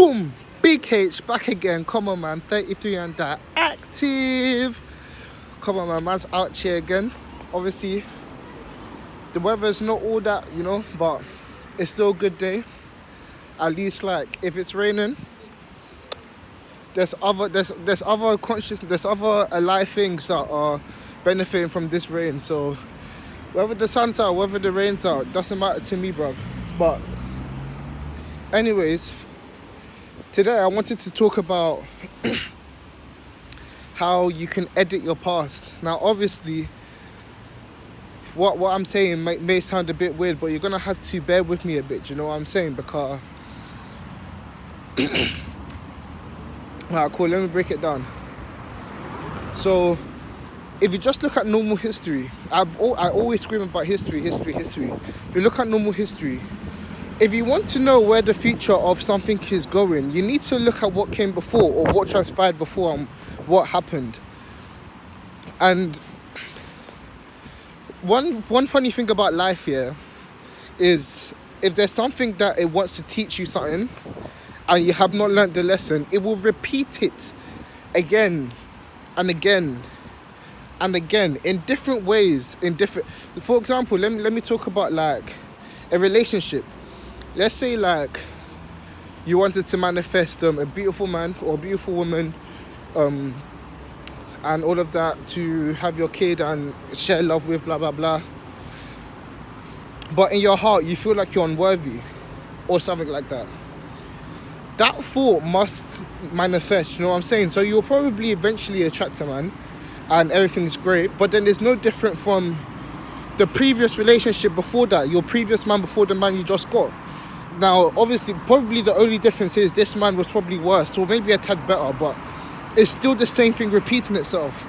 Boom! Big H back again. Come on, man. 33 and that active. Come on, man. Man's out here again. Obviously, the weather's not all that, but it's still a good day. At least, like, if it's raining, there's other conscious, there's other alive things that are benefiting from this rain. So whether the sun's out, whether the rain's out, doesn't matter to me, bruv. But anyways, today I wanted to talk about how you can edit your past. Now, obviously, what I'm saying may sound a bit weird, but you're gonna have to bear with me a bit. You know what I'm saying? Because alright, cool. Let me break it down. So, if you just look at normal history, I always scream about history. If you look at normal history, if you want to know where the future of something is going, you need to look at what came before or what transpired before and what happened. And one funny thing about life here is if there's something that it wants to teach you something and you have not learned the lesson, it will repeat it again and again and again in different ways. For example, let me talk about like a relationship. Let's say like you wanted to manifest a beautiful man or a beautiful woman, and all of that, to have your kid and share love with, blah blah blah. But in your heart you feel like you're unworthy or something like that. That thought must manifest, you know what I'm saying? So you'll probably eventually attract a man and everything's great, but then it's no different from the previous relationship before that, your previous man before the man you just got. Now, obviously, probably the only difference is this man was probably worse, or maybe a tad better, but it's still the same thing repeating itself.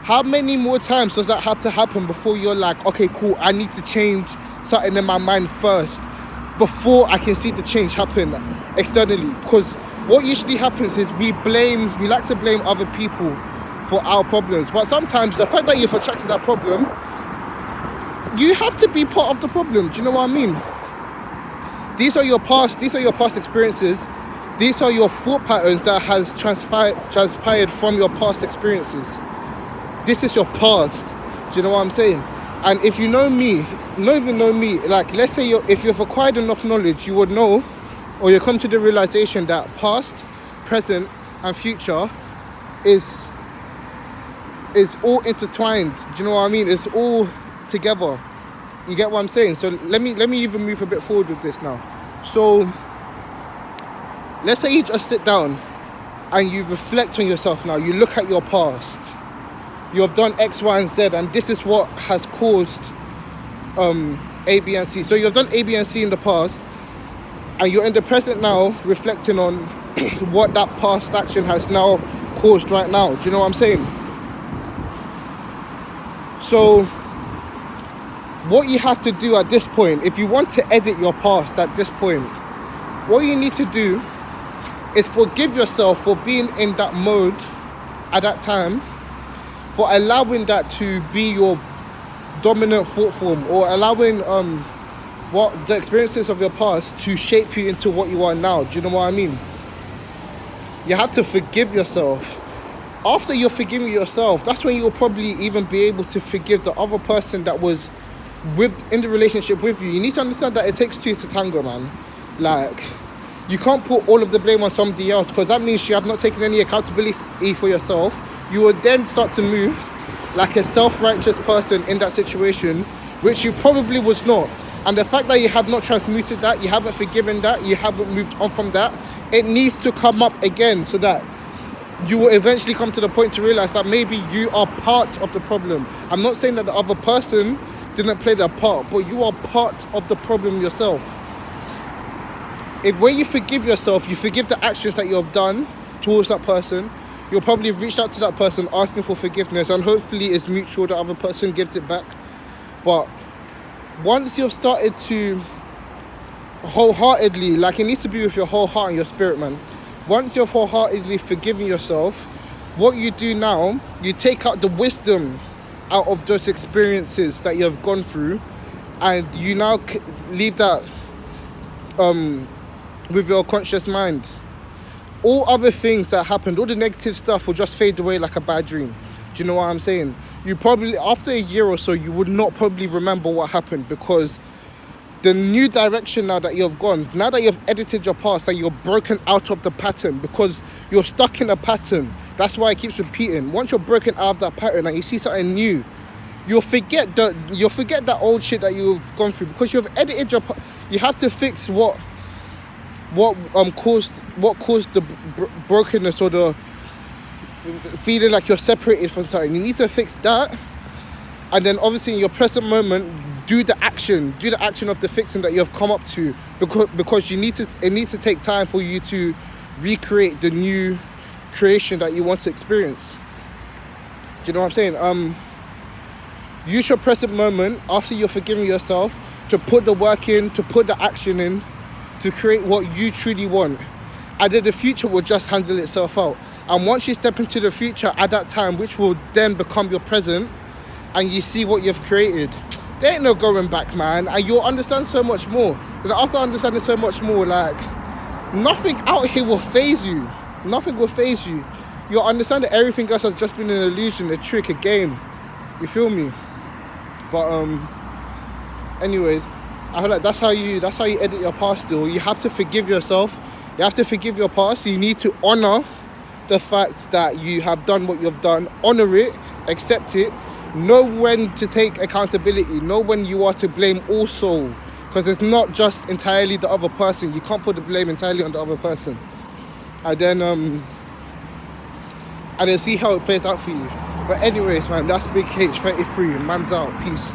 How many more times does that have to happen before you're like, okay, cool, I need to change something in my mind first before I can see the change happen externally? Because what usually happens is we like to blame other people for our problems, but sometimes the fact that you've attracted that problem, you have to be part of the problem. Do you know what I mean? These are your past experiences. These are your thought patterns that has transpired from your past experiences. This is your past. Do you know what I'm saying? And if you know me, not even know me, like let's say if you've acquired enough knowledge, you would know, or you come to the realization that past, present, and future is all intertwined. Do you know what I mean? It's all together. You get what I'm saying? So let me even move a bit forward with this now. So let's say you just sit down and you reflect on yourself now. You look at your past. You have done X, Y, and Z, and this is what has caused A, B, and C. So you have done A, B, and C in the past, and you're in the present now reflecting on what that past action has now caused right now. Do you know what I'm saying? So what you have to do at this point, if you want to edit your past at this point, what you need to do is forgive yourself for being in that mode at that time, for allowing that to be your dominant thought form, or allowing what the experiences of your past to shape you into what you are now. Do you know what I mean? You have to forgive yourself. After you're forgiving yourself, that's when you'll probably even be able to forgive the other person that was in the relationship with you. You need to understand that it takes two to tango, man. Like, you can't put all of the blame on somebody else, because that means you have not taken any accountability for yourself. You will then start to move like a self-righteous person in that situation, which you probably was not. And the fact that you have not transmuted that, you haven't forgiven that, you haven't moved on from that, it needs to come up again, so that you will eventually come to the point to realize that maybe you are part of the problem. I'm not saying that the other person didn't play their part, but you are part of the problem yourself. If when you forgive yourself, you forgive the actions that you have done towards that person, you'll probably reach out to that person asking for forgiveness, and hopefully it's mutual, the other person gives it back. But once you've started to wholeheartedly, like it needs to be with your whole heart and your spirit, man. Once you've wholeheartedly forgiven yourself, what you do now, you take out the wisdom out of those experiences that you have gone through, and you now leave that with your conscious mind. all other things that happened, all the negative stuff will just fade away like a bad dream. Do you know what I'm saying? You probably, after a year or so, you would not probably remember what happened, because the new direction now that you've gone, now that you've edited your past and you're broken out of the pattern, because you're stuck in a pattern. That's why it keeps repeating. Once you're broken out of that pattern and you see something new, you'll forget that old shit that you've gone through, because you've edited you have to fix what caused the brokenness, or the feeling like you're separated from something. You need to fix that, and then obviously in your present moment, do the action of the fixing that you've come up to, because it needs to take time for you to recreate the new creation that you want to experience. Do you know what I'm saying? Use your present moment after you're forgiving yourself to put the work in, to put the action in, to create what you truly want. And then the future will just handle itself out. And once you step into the future at that time, which will then become your present, and you see what you've created, there ain't no going back, man. And you'll understand so much more. And after understanding so much more, like, nothing out here will faze you. Nothing will faze you. You'll understand that everything else has just been an illusion, a trick, a game. You feel me? But anyways, I feel like that's how you edit your past still. You have to forgive yourself. You have to forgive your past. You need to honor the fact that you have done what you've done. Honor it, accept it. Know when to take accountability. Know when you are to blame also. Because it's not just entirely the other person. You can't put the blame entirely on the other person. And then see how it plays out for you. But anyways, man, that's Big H 33. Man's out. Peace.